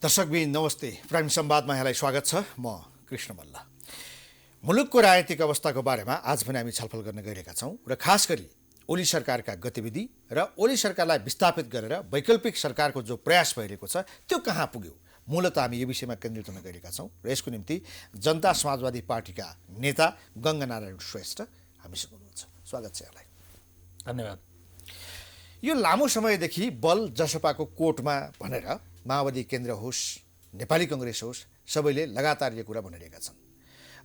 दर्शकबिन नमस्ते। प्राइम संवादमा यहाँलाई स्वागत छ। म कृष्ण मल्ल। मुलुकको राजनीतिक अवस्थाको बारेमा आज पनि हामी छलफल गर्न गइरहेका छौँ र खास गरी ओली सरकारका गतिविधि र ओली सरकारलाई विस्थापित गरेर वैकल्पिक सरकारको जो प्रयास भइरहेको छ त्यो कहाँ पुग्यो, मूलतः हामी यो विषयमा केन्द्रित हुन गइरहेका छौँ र यसको निम्ति जनता समाजवादी पार्टीका नेता गङ्गानारायण श्रेष्ठ हामीसँग हुनुहुन्छ। स्वागत छ यहाँलाई। धन्यवाद। यो लामो समयदेखि बल जसपाको कोर्टमा भनेर माओवादी केन्द्र होस्, नेपाली कङ्ग्रेस होस्, सबैले लगातार यो कुरा भनिरहेका छन्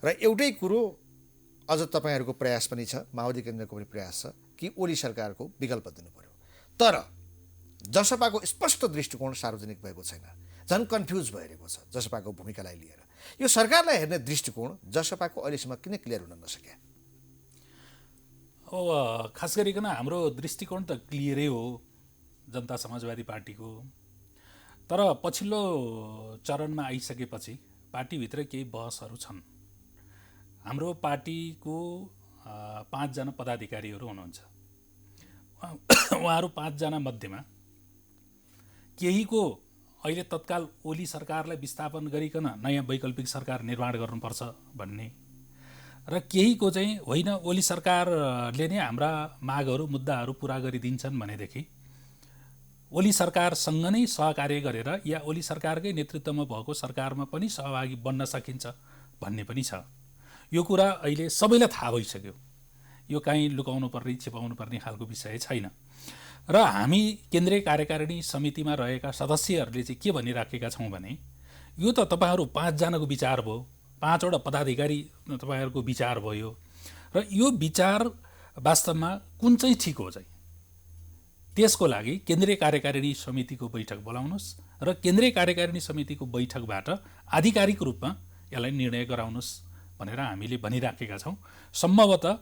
र एउटै कुरो अझ तपाईँहरूको प्रयास पनि छ, माओवादी केन्द्रको पनि प्रयास छ कि ओली सरकारको विकल्प दिनु पर्यो। तर जसपाको स्पष्ट दृष्टिकोण सार्वजनिक भएको छैन, झन् कन्फ्युज भइरहेको छ जसपाको भूमिकालाई लिएर। यो सरकारलाई हेर्ने दृष्टिकोण जसपाको अहिलेसम्म किन क्लियर हुन नसक्यो? अब खास गरिकन हाम्रो दृष्टिकोण त क्लियरै हो जनता समाजवादी पार्टीको, तर पछिल्लो चरणमा आइसकेपछि पार्टीभित्र केही बहसहरू छन्। हाम्रो पार्टीको 5 जना पदाधिकारीहरू हुनुहुन्छ। उहाँहरू 5 जना मध्येमा केहीको अहिले तत्काल ओली सरकारलाई विस्थापन गरिकन नयाँ वैकल्पिक सरकार निर्माण गर्नुपर्छ भन्ने र केहीको चाहिँ होइन, ओली सरकारले नै हाम्रा मागहरू मुद्दाहरू पुरा गरिदिन्छन् भनेदेखि ओली सरकारसँग नै सहकार्य गरेर या ओली सरकारकै नेतृत्वमा भएको सरकारमा पनि सहभागी बन्न सकिन्छ भन्ने पनि छ। यो कुरा अहिले सबैलाई थाहा भइसक्यो। यो कहीँ लुकाउनु पर्ने छिपाउनु पर्ने खालको विषय छैन। र हामी केन्द्रीय कार्यकारिणी समितिमा रहेका सदस्यहरूले चाहिँ के भनिराखेका छौँ भने यो त तपाईँहरू 5 जनाको विचार भयो, 5 वटा पदाधिकारी तपाईँहरूको विचार भयो र यो विचार वास्तवमा कुन चाहिँ ठिक हो चाहिँ त्यसको लागि केन्द्रीय कार्यकारिणी समितिको बैठक बोलाउनुहोस् र केन्द्रीय कार्यकारिणी समितिको बैठकबाट आधिकारिक रूपमा यसलाई निर्णय गराउनुहोस् भनेर हामीले भनिराखेका छौँ। सम्भवतः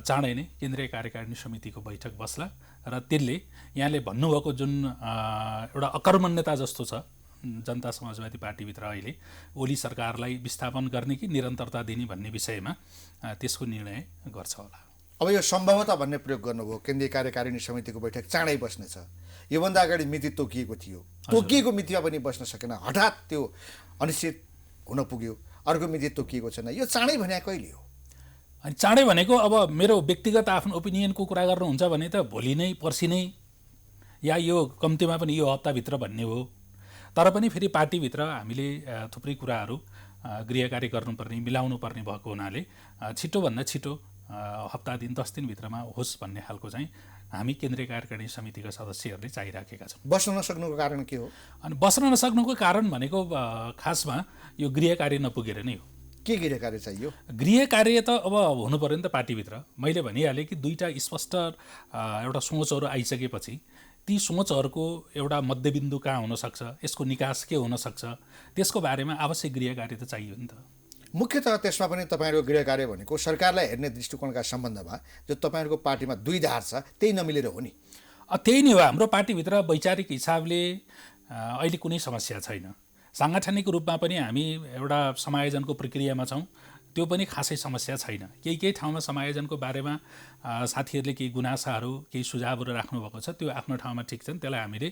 चाँडै नै केन्द्रीय कार्यकारिणी समितिको बैठक बस्ला र त्यसले यहाँले भन्नुभएको जुन एउटा अकर्मण्यता जस्तो छ जनता समाजवादी पार्टीभित्र अहिले ओली सरकारलाई विस्थापन गर्ने कि निरन्तरता दिने भन्ने विषयमा त्यसको निर्णय गर्छ होला। अब यो सम्भवतः भन्ने प्रयोग गर्नुभयो। केन्द्रीय कार्यकारिणी समितिको बैठक चाँडै बस्नेछ। योभन्दा अगाडि मिति तोकिएको थियो, तोकिएको मितिमा पनि बस्न सकेन, हठात त्यो अनिश्चित हुन पुग्यो, अर्को मिति तोकिएको छैन। यो चाँडै भने कहिले हो? अनि चाँडै भनेको अब मेरो व्यक्तिगत आफ्नो ओपिनियनको कुरा गर्नुहुन्छ भने त भोलि नै, पर्सि नै, या यो कम्तीमा पनि यो हप्ताभित्र भन्ने हो। तर पनि फेरि पार्टीभित्र हामीले थुप्रै कुराहरू गृहकार्य गर्नुपर्ने, मिलाउनु पर्ने भएको हुनाले छिटोभन्दा छिटो हप्ता दिन 10 दिनभित्रमा होस् भन्ने खालको चाहिँ हामी केन्द्रीय कार्यकारिणी समितिका सदस्यहरूले चाहिराखेका छौँ। बस्न नसक्नुको कारण के हो? अनि बस्न नसक्नुको कारण भनेको खासमा यो गृह कार्य नपुगेर नै हो। के गृह कार्य चाहियो? गृह कार्य त अब हुनु पर्यो नि त पार्टीभित्र। मैले भनिहालेँ कि 2टा स्पष्ट एउटा सोचहरू आइसकेपछि ती सोचहरूको एउटा मध्यबिन्दु कहाँ हुनसक्छ, यसको निकास के हुनसक्छ, त्यसको बारेमा आवश्यक गृह कार्य त चाहियो नि त। मुख्यतः त्यसमा पनि तपाईँहरूको गृह कार्य भनेको सरकारलाई हेर्ने दृष्टिकोणका सम्बन्धमा जो तपाईँहरूको पार्टीमा 2 धार छ त्यही नमिलेर हो नि? त्यही नै हो। हाम्रो पार्टीभित्र वैचारिक हिसाबले अहिले कुनै समस्या छैन। साङ्गठनिक रूपमा पनि हामी एउटा समायोजनको प्रक्रियामा छौँ, त्यो पनि खासै समस्या छैन। केही ठाउँमा समायोजनको बारेमा साथीहरूले केही गुनासाहरू, केही सुझावहरू राख्नुभएको छ, त्यो आफ्नो ठाउँमा ठिक छन्, त्यसलाई हामीले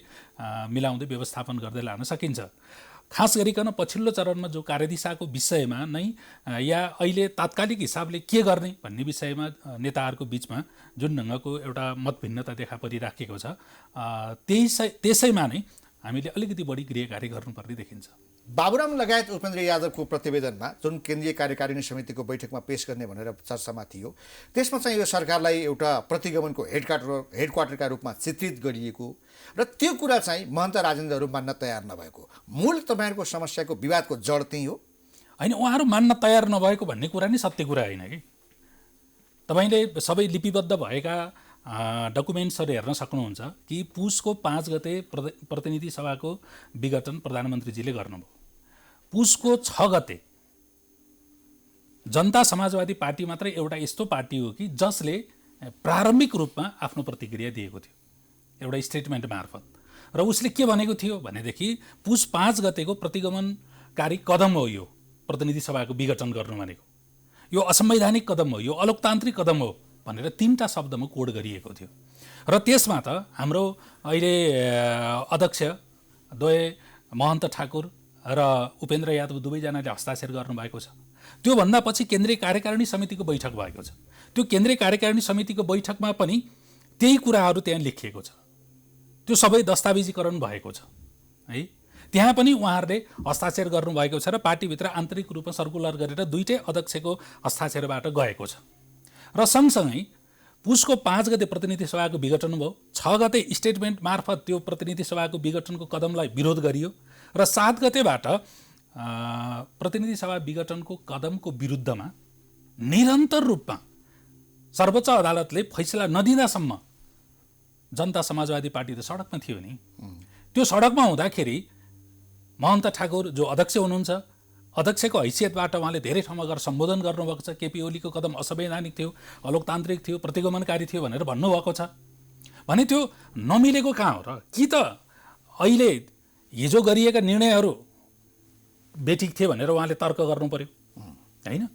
मिलाउँदै व्यवस्थापन गर्दै लान सकिन्छ। खास गरिकन पछिल्लो चरणमा जो कार्यदिशाको विषयमा नै या अहिले तात्कालिक हिसाबले के गर्ने भन्ने विषयमा नेताहरूको बिचमा जुन ढङ्गको एउटा मतभिन्नता देखा परिराखेको छ, त्यसैमा नै हामीले अलिकति बढी गृह कार्य गर्नुपर्ने देखिन्छ। बाबुराम लगायत उपेन्द्र यादवको प्रतिवेदनमा जुन केन्द्रीय कार्यकारिणी समितिको बैठकमा पेश गर्ने भनेर चर्चामा थियो, त्यसमा चाहिँ यो सरकारलाई एउटा प्रतिगमनको हेडक्वार्टरका रूपमा चित्रित गरिएको र त्यो कुरा चाहिँ महन्त राजेन्द्रहरू मान्न तयार नभएको, मूल तपाईँहरूको समस्याको विवादको जड त्यही हो? होइन, उहाँहरू मान्न तयार नभएको भन्ने कुरा नै सत्य कुरा होइन कि। तपाईँले सबै लिपिबद्ध भएका डकुमेन्ट्सहरू हेर्न सक्नुहुन्छ कि पुसको 5 गते प्रतिनिधि सभाको विघटन प्रधानमन्त्रीजीले गर्नुभयो। पुसको 6 गते जनता समाजवादी पार्टी मात्रै एउटा यस्तो पार्टी हो कि जसले प्रारम्भिक रूपमा आफ्नो प्रतिक्रिया दिएको थियो एउटा स्टेटमेन्ट मार्फत। र उसले के भनेको थियो भनेदेखि पुस 5 गतेको प्रतिगमनकारी कदम हो यो प्रतिनिधि सभाको विघटन गर्नु भनेको, यो असंवैधानिक कदम हो, यो अलोकतान्त्रिक कदम हो भनेर 3टा शब्दमा कोड गरिएको थियो। र त्यसमा त हाम्रो अहिले अध्यक्ष द्वय महन्त ठाकुर र उपेन्द्र यादव दुवैजनाले हस्ताक्षर गर्नुभएको छ। त्योभन्दा पछि केन्द्रीय कार्यकारिणी समितिको बैठक भएको छ। त्यो केन्द्रीय कार्यकारिणी समितिको बैठकमा पनि त्यही कुराहरू त्यहाँ लेखिएको छ। त्यो सबै दस्तावेजीकरण भएको छ है। त्यहाँ पनि उहाँहरूले हस्ताक्षर गर्नुभएको छ र पार्टीभित्र आन्तरिक रूपमा सर्कुलर गरेर दुईटै अध्यक्षको हस्ताक्षरबाट गएको छ। र सँगसँगै पुसको 5 गते प्रतिनिधि सभाको विघटन भयो। 6 गते स्टेटमेन्ट मार्फत त्यो प्रतिनिधि सभाको विघटनको कदमलाई विरोध गरियो र 7 गतेबाट प्रतिनिधि सभा विघटनको कदमको विरुद्धमा निरन्तर रूपमा सर्वोच्च अदालतले फैसला नदिँदासम्म जनता समाजवादी पार्टी त सडकमा थियो नि। त्यो सडकमा हुँदाखेरि महन्त ठाकुर जो अध्यक्ष हुनुहुन्छ, अध्यक्षको हैसियतबाट उहाँले धेरै ठाउँमा गएर सम्बोधन गर्नुभएको छ। केपी ओलीको कदम असंवैधानिक थियो, अलोकतान्त्रिक थियो, प्रतिगमनकारी थियो भनेर भन्नुभएको छ। भने त्यो नमिलेको कहाँ हो र? कि त अहिले हिजो गरिएका निर्णयहरू बेठिक थिए भनेर उहाँले तर्क गर्नु पर्यो होइन?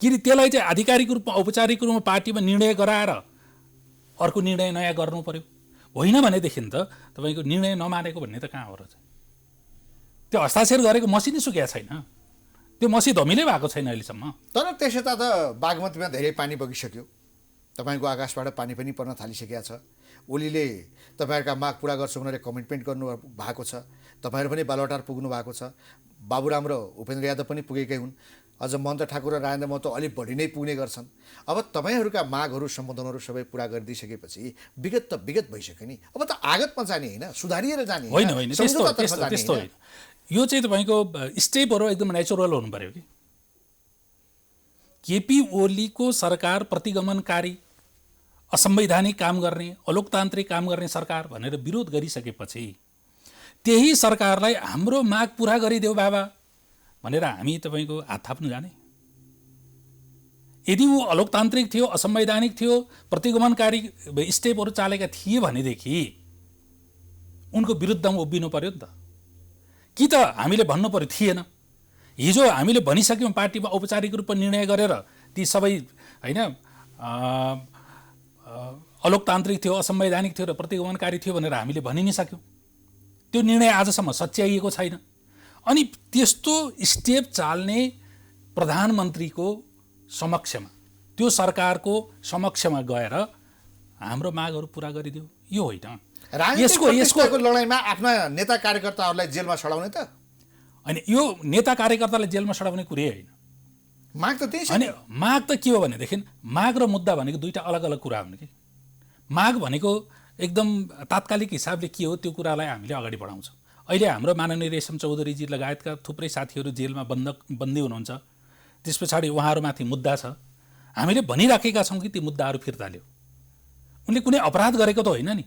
कि त्यसलाई चाहिँ आधिकारिक रूपमा औपचारिक रूपमा पार्टीमा निर्णय गराएर अर्को निर्णय नयाँ गर्नु पर्यो? होइन भनेदेखि त तपाईँको निर्णय नमानेको भन्ने त कहाँ हो र? त्यो हस्ताक्षर गरेको मसी नै सुकेको छैन, त्यो मसी धमिलै भएको छैन अहिलेसम्म। तर त्यसयता त बागमतीमा धेरै पानी बगिसक्यो, तपाईँको आकाशबाट पानी पनि पर्न थालिसकेको छ। ओलीले तपाईँहरूका माग पुरा गर्छु भनेर कमिटमेन्ट गर्नु भएको छ। तपाईँहरू पनि बालुवाटार पुग्नु भएको छ। बाबुराम र उपेन्द्र यादव पनि पुगेकै हुन्। अझ महन्त ठाकुर र राजेन्द्र महतो अलिक बढी नै पुग्ने गर्छन्। अब तपाईँहरूका मागहरू सम्बोधनहरू सबै पुरा गरिदिइसकेपछि विगत त विगत भइसक्यो नि। अब त आगतमा जाने होइन, सुधारिएर जाने होइन। त्यस्तो होइन। यो चाहिँ तपाईँको स्टेपहरू एकदम नेचुरल हुनु पर्यो कि। केपी ओलीको सरकार प्रतिगमनकारी, असंवैधानिक काम गर्ने, अलोकतान्त्रिक काम गर्ने सरकार भनेर विरोध गरिसकेपछि त्यही सरकारलाई हाम्रो माग पुरा गरिदेऊ बाबा भनेर हामी तपाईँको हात थाप्नु जाने? यदि ऊ अलोकतान्त्रिक थियो, असंवैधानिक थियो, प्रतिगमनकारी स्टेपहरू चालेका थिए भनेदेखि उनको विरुद्धमा उभिनु पर्यो नि त। कि त हामीले भन्नु पर्यो थिएन, हिजो हामीले भनिसक्यौँ पार्टीमा औपचारिक रूपमा निर्णय गरेर ती सबै होइन अलोकतान्त्रिक थियो, असंवैधानिक थियो र प्रतिगमनकारी थियो भनेर हामीले भनि नै सक्यौँ। त्यो निर्णय आजसम्म सच्याइएको छैन। अनि त्यस्तो स्टेप चाल्ने प्रधानमन्त्रीको समक्षमा, त्यो सरकारको समक्षमा गएर हाम्रो मागहरू पुरा गरिदियो, यो होइन। यसको लडाइँमा आफ्ना नेता कार्यकर्ताहरूलाई जेलमा सडाउने त होइन। यो नेता कार्यकर्तालाई जेलमा सडाउने कुरै होइन। माग त त्यही छ। अनि माग त के हो भनेदेखि माग र मुद्दा भनेको दुईवटा अलग अलग कुरा हुन् कि। माग भनेको एकदम तात्कालिक हिसाबले के हो त्यो कुरालाई हामीले अगाडि बढाउँछौँ। अहिले हाम्रो माननीय रेशम चौधरीजी लगायतका थुप्रै साथीहरू जेलमा बन्दी हुनुहुन्छ। त्यस पछाडि उहाँहरूमाथि मुद्दा छ। हामीले भनिराखेका छौँ कि ती मुद्दाहरू फिर्ता ल्याऊ। उनले कुनै अपराध गरेको त होइन नि,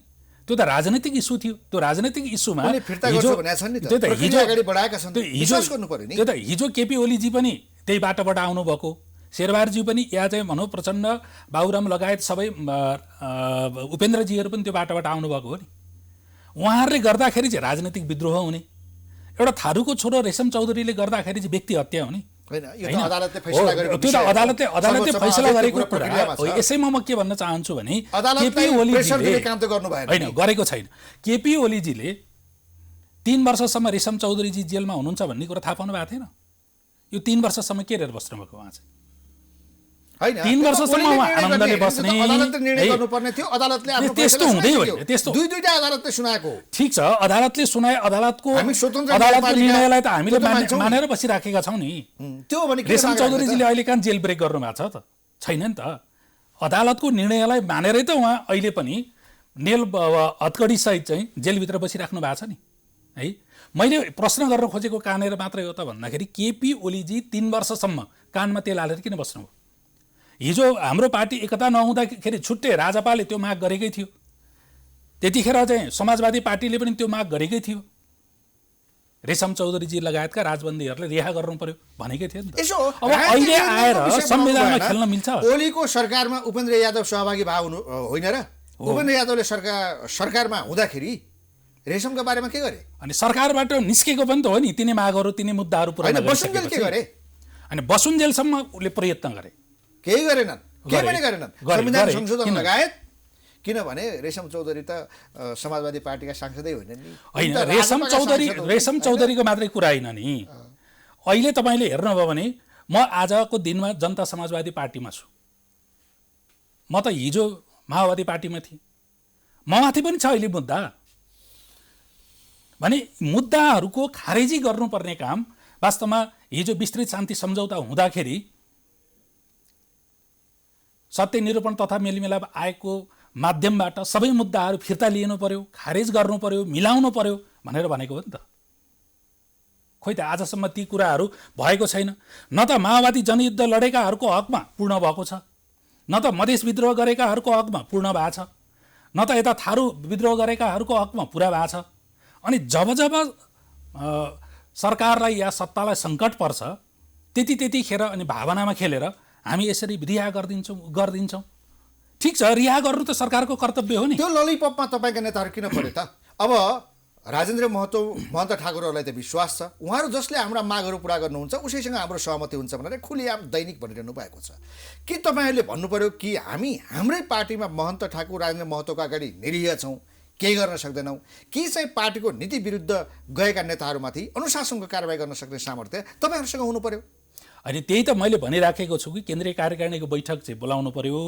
त्यो त राजनैतिक इस्यु थियो। त्यो राजनैतिक इस्युमा त्यो त हिजो केपी ओलीजी पनि त्यही बाटोबाट आउनुभएको, शेरबहादुरजी पनि या चाहिँ भनौँ प्रचण्ड, बाबुराम लगायत सबै उपेन्द्रजीहरू पनि त्यो बाटोबाट आउनुभएको हो नि। उहाँहरूले गर्दाखेरि चाहिँ राजनैतिक विद्रोह हुने, एउटा थारूको छोरो रेशम चौधरीले गर्दाखेरि चाहिँ व्यक्ति हत्या हुने, त्यो त अदालतले फैसला गरेको कुरा। यसैमा म के भन्न चाहन्छु भने केपी ओलीजीले होइन गरेको छैन। केपी ओलीजीले 3 वर्षसम्म रेशम चौधरीजी जेलमा हुनुहुन्छ भन्ने कुरा थाहा पाउनु भएको थिएन। यो 3 वर्षसम्म के गरेर बस्नुभएको उहाँ चाहिँ? 3 वर्षसम्म उहाँ आनन्दले बस्ने, त्यस्तो हुँदै होइन। त्यस्तो दुईटा अदालतले सुनाएको ठिक छ, अदालतले सुनाए, अदालतको निर्णयलाई त हामीले मानेर बसिराखेका छौँ नि। त्यो भने रेशम चौधरीजीले अहिले कहाँ जेल ब्रेक गर्नुभएको छ त? छैन नि त। अदालतको निर्णयलाई मानेरै त उहाँ अहिले पनि नेल हतकडी सहित चाहिँ जेलभित्र बसिराख्नु भएको छ नि है। मैले प्रश्न गर्न खोजेको कहाँनिर मात्रै हो त भन्दाखेरि केपी ओलीजी 3 वर्षसम्म कानमा तेल हालेर किन बस्नुभयो? हिजो हाम्रो पार्टी एकता नहुँदाखेरि छुट्टै राजापाले त्यो माग गरेकै थियो। त्यतिखेर चाहिँ समाजवादी पार्टीले पनि त्यो माग गरेकै थियो। रेशम चौधरीजी लगायतका राजबन्दीहरूले रिहा गर्नु पर्यो भनेकै थियो नि। अब अहिले आएर संविधानमा खेल्न मिल्छ? ओलीको सरकारमा उपेन्द्र यादव सहभागी हुनु होइन र? उपेन्द्र यादवले सरकारमा हुँदाखेरि रेशमका बारेमा के गरे? अनि सरकारबाट निस्केको पनि त हो नि तिनी मागहरू, तिनी मुद्दाहरू पुरा बसुन्जेल के गरे? अनि बसुन्जेलसम्म उसले प्रयत्न गरे, केही गरेनन्, केही पनि गरेनन्। संविधान संशोधन लगायत किनभने रेशम चौधरी त समाजवादी पार्टीका सांसदै होइन नि। होइन, उनी त रेशम राजपाका चौधरी सांसद हुन्, रेशम होइन? चौधरीको मात्रै कुरा होइन नि। अहिले तपाईँले हेर्नुभयो भने म आजको दिनमा जनता समाजवादी पार्टीमा छु, म त हिजो माओवादी पार्टीमा थिएँ, म माथि पनि छ अहिले मुद्दा। भने मुद्दाहरूको खारेजी गर्नुपर्ने काम वास्तवमा हिजो विस्तृत शान्ति सम्झौता हुँदाखेरि सत्य निरूपण तथा मेलमिलाप आएको माध्यमबाट सबै मुद्दाहरू फिर्ता लिनु पर्यो, खारेज गर्नु पर्यो, मिलाउनु पर्यो भनेर भनेको हो नि त। खोइ त आजसम्म ती कुराहरू भएको छैन। न त माओवादी जनयुद्ध लडेकाहरूको हकमा पूर्ण भएको छ, न त मधेस विद्रोह गरेकाहरूको हकमा पूर्ण भएको छ, न त यता थारू विद्रोह गरेकाहरूको हकमा पुरा भएको छ। अनि जब जब सरकारलाई या सत्तालाई सङ्कट पर्छ त्यतिखेर अनि भावनामा खेलेर हामी यसरी रिहा गरिदिन्छौँ। ठिक छ, रिहा गर्नु त सरकारको कर्तव्य हो नि। त्यो ललिपपमा तपाईँका नेताहरू किन परे त? अब राजेन्द्र महतो महन्त ठाकुरहरूलाई त विश्वास छ, उहाँहरू जसले हाम्रा मागहरू पुरा गर्नुहुन्छ उसैसँग हाम्रो सहमति हुन्छ भनेर खुलेआम दैनिक भनिरहनु भएको छ। के तपाईँहरूले भन्नु पर्यो कि हामी हाम्रै पार्टीमा महन्त ठाकुर राजेन्द्र महतोको अगाडि निरीह छौँ, केही गर्न सक्दैनौँ, कि चाहिँ पार्टीको नीति विरुद्ध गएका नेताहरूमाथि अनुशासनको कारबाही गर्न सक्ने सामर्थ्य तपाईँहरूसँग हुनु पर्यो? अनि त्यही त मैले भनिराखेको छु कि केन्द्रीय कार्यकारिणीको बैठक चाहिँ बोलाउनु पर्यो।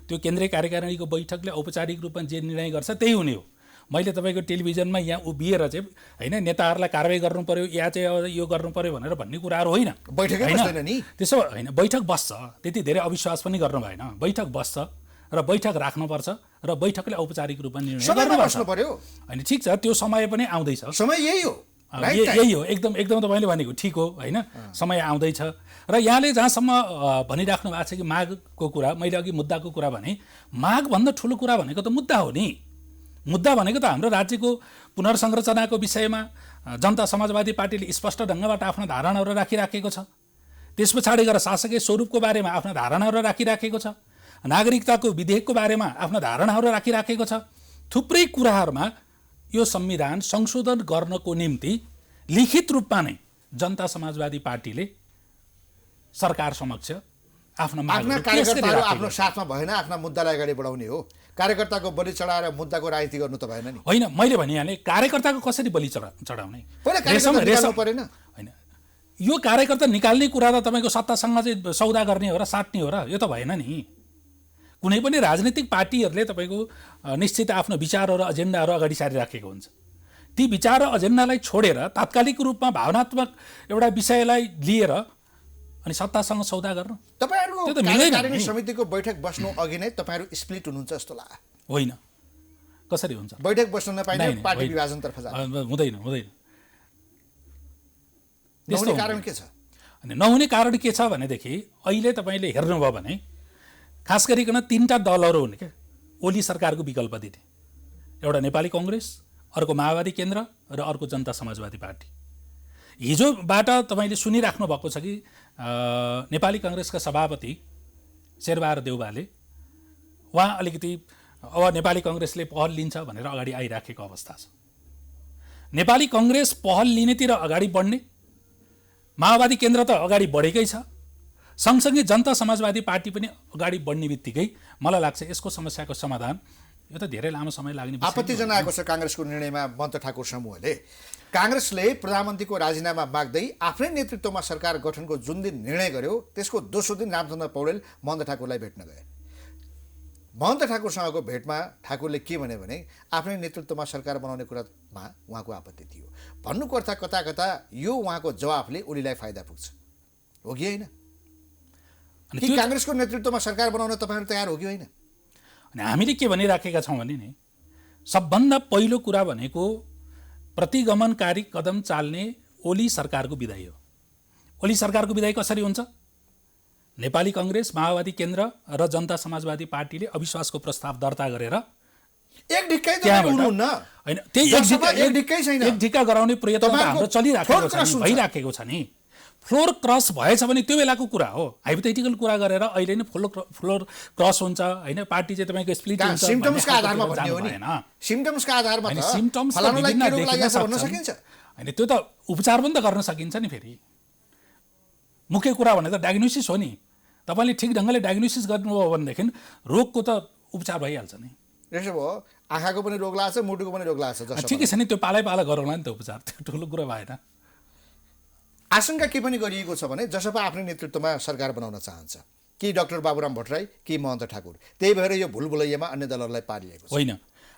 त्यो केन्द्रीय कार्यकारिणीको बैठकले औपचारिक रूपमा जे निर्णय गर्छ त्यही हुने हो। मैले तपाईँको टेलिभिजनमा यहाँ उभिएर चाहिँ होइन नेताहरूलाई कारबाही गर्नु पर्यो या चाहिँ अब यो गर्नु पर्यो भनेर भन्ने कुराहरू होइन। बैठकै बस्दैन नि। त्यसो होइन, बैठक बस्छ, त्यति धेरै अविश्वास पनि गर्नु भएन। बैठक बस्छ र बैठक राख्नुपर्छ र बैठकले औपचारिक रूपमा निर्णय गर्नुपर्छ पर्यो। होइन, ठिक छ, त्यो समय पनि आउँदैछ। समय यही हो, यही हो, एकदम एकदम तपाईँले भनेको ठिक हो। होइन, समय आउँदैछ र यहाँले जहाँसम्म भनिराख्नु भएको छ कि मागको कुरा, मैले अघि मुद्दाको कुरा भने, मागभन्दा ठुलो कुरा भनेको त मुद्दा हो नि। मुद्दा भनेको त हाम्रो राज्यको पुनर्संरचनाको विषयमा जनता समाजवादी पार्टीले स्पष्ट ढङ्गबाट आफ्ना धारणाहरू राखिराखेको छ। त्यस पछाडि गएर शासकीय स्वरूपको बारेमा आफ्ना धारणाहरू राखिराखेको छ, नागरिकताको विधेयकको बारेमा आफ्ना धारणाहरू राखिराखेको छ। थुप्रै कुराहरूमा यो संविधान संशोधन गर्नको निम्ति लिखित रूपमा नै जनता समाजवादी पार्टीले सरकार समक्ष आफ्ना कार्यकर्ताहरू आफ्नो साथमा भएन, आफ्ना मुद्दालाई अगाडि बढाउने हो। कार्यकर्ताको बलि चढाएर मुद्दाको राजनीति गर्नु त भएन नि। होइन, मैले भनिहालेँ पहिला कसरी बलि चढाउने परेन। होइन, यो कार्यकर्ता निकाल्ने कुरा त तपाईँको सत्तासँग चाहिँ सौदा गर्ने हो र साट्ने हो र, यो त भएन नि। कुनै पनि राजनीतिक पार्टीहरूले तपाईँको निश्चित आफ्नो विचारहरू एजेन्डाहरू अगाडि सारिराखेको हुन्छ। ती विचार र एजेन्डालाई छोडेर तात्कालिक रूपमा भावनात्मक एउटा विषयलाई लिएर अनि सत्तासँग सौदा गर्नु तपाईँहरूको कार्यकारिणी समितिको बैठक बस्नु अघि नै तपाईँहरू स्प्लिट हुनुहुन्छ जस्तो लाग्यो। होइन, कसरी हुन्छ? बैठक बस्न नपाइने पार्टी विभाजनतर्फ जान्छ? हुँदैन। त्यस्तो कारण के छ? अनि नहुने कारण के छ भनेदेखि अहिले तपाईँले हेर्नुभयो भने खास गरिकन तीनटा दलहरू हुने क्या ओली सरकारको विकल्प दिने। एउटा नेपाली कङ्ग्रेस, अर्को माओवादी केन्द्र र अर्को जनता समाजवादी पार्टी। हिजोबाट तपाईँले सुनिराख्नु भएको छ कि नेपाली कङ्ग्रेसका सभापति शेरबहादुर देउवाले उहाँ अलिकति अब नेपाली कङ्ग्रेसले पहल लिन्छ भनेर अगाडि आइराखेको अवस्था छ। नेपाली कङ्ग्रेस पहल लिनेतिर अगाडि बढ्ने, माओवादी केन्द्र त अगाडि बढेकै छ, सँगसँगै जनता समाजवादी पार्टी पनि अगाडि बढ्ने बित्तिकै मलाई लाग्छ यसको समस्याको समाधान यो त धेरै लामो समय लाग्ने। आपत्ति जनाएको छ काङ्ग्रेसको निर्णयमा महन्त ठाकुर समूहले। काङ्ग्रेसले प्रधानमन्त्रीको राजीनामा माग्दै आफ्नै नेतृत्वमा सरकार गठनको जुन दिन निर्णय गर्यो त्यसको दोस्रो दिन रामचन्द्र पौडेल महन्त ठाकुरलाई भेट्न गए। महन्त ठाकुरसँगको भेटमा ठाकुरले के भने आफ्नै नेतृत्वमा सरकार बनाउने कुरामा उहाँको आपत्ति थियो। भन्नुको अर्थ कता कता यो उहाँको जवाफले ओलीलाई फाइदा पुग्छ, हो कि होइन? कि काङ्ग्रेसको नेतृत्वमा सरकार बनाउन तपाईँहरू तयार हो कि होइन? अनि हामीले के भनिराखेका छौँ भने नि सबभन्दा पहिलो कुरा भनेको प्रतिगमनकारी कदम चाल्ने ओली सरकारको विदाई हो। ओली सरकारको विदाई कसरी हुन्छ? नेपाली कङ्ग्रेस, माओवादी केन्द्र र जनता समाजवादी पार्टीले अविश्वासको प्रस्ताव दर्ता गरेर एक ढिक्का गराउने प्रयत्न हाम्रो चलिराखेको छ, भइराखेको छ नि। फ्लोर क्रस भएछ भने त्यो बेलाको कुरा हो, हाइपोथेटिकल कुरा गरेर अहिले नै फ्लोर क्रस हुन्छ होइन, पार्टी चाहिँ तपाईँको स्प्लिट हुन्छ। सिम्पटम्सका आधारमा भन्ने हो नि, सिम्पटम्सका आधारमा त सिम्पटम्स भन्न सकिन्छ। होइन, त्यो त उपचार पनि त गर्न सकिन्छ नि। फेरि मुख्य कुरा भने त डायग्नोसिस हो नि। तपाईँले ठिक ढङ्गले डायग्नोसिस गर्नुभयो भनेदेखि रोगको त उपचार भइहाल्छ नि। त्यसो भयो आँखाको पनि रोग लाग्छ, मुटुको पनि रोग लाग्छ। जसो ठिकै छ नि, त्यो पालै पाला गरौँला नि त उपचार, त्यो ठुलो कुरा भएन। आशंका के पनि गरिएको छ भने जसपा आफ्नै नेतृत्वमा सरकार बनाउन चाहन्छ, कि डाक्टर बाबुराम भट्टराई कि महन्त ठाकुर। त्यही भएर यो भुलभुलैयामा अन्य दलहरूलाई पारिएको छ। होइन,